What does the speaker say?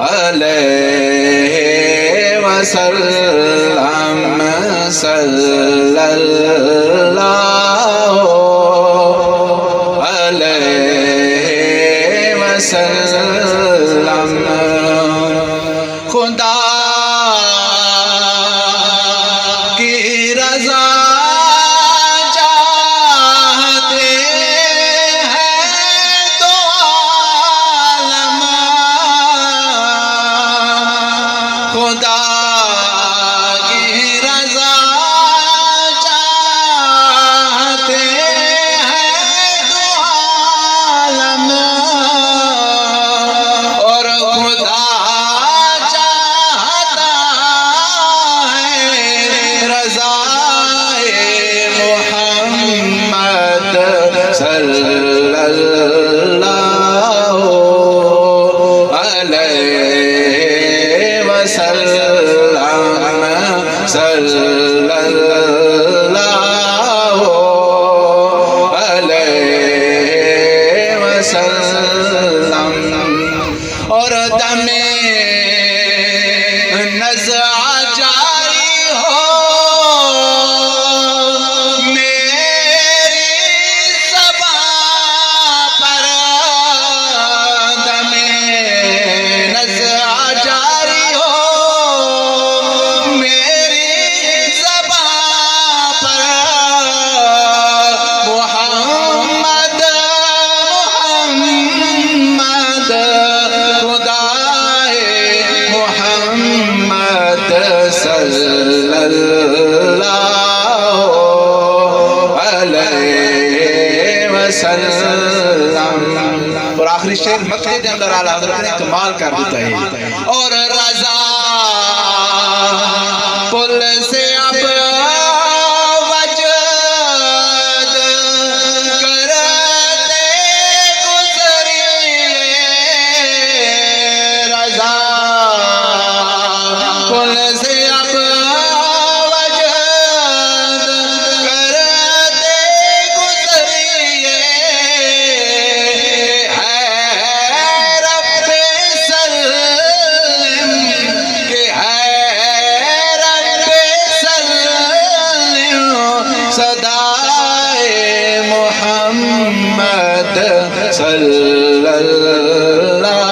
علیہ وسلم صلی اللہ علیہ وسلم خدا کی رضا خدا کی رضا چاہتے ہیں دو عالم اور خدا چاہتا ہے رضا محمد صلی اللہ علیہ وسلم صلی اللہ علیہ وسلم اور دم نزع جاری ہو میری زبان پر دم نزع جاری ہو صلی اللہ علیہ وسلم اور آخری شعر مکے کے اندر اعلیٰ حضرت نے کمال کر دیتا ہے اور رضا پل سے اب وجد کرتے گزریے رضا پل سے صدائے محمد صلی اللہ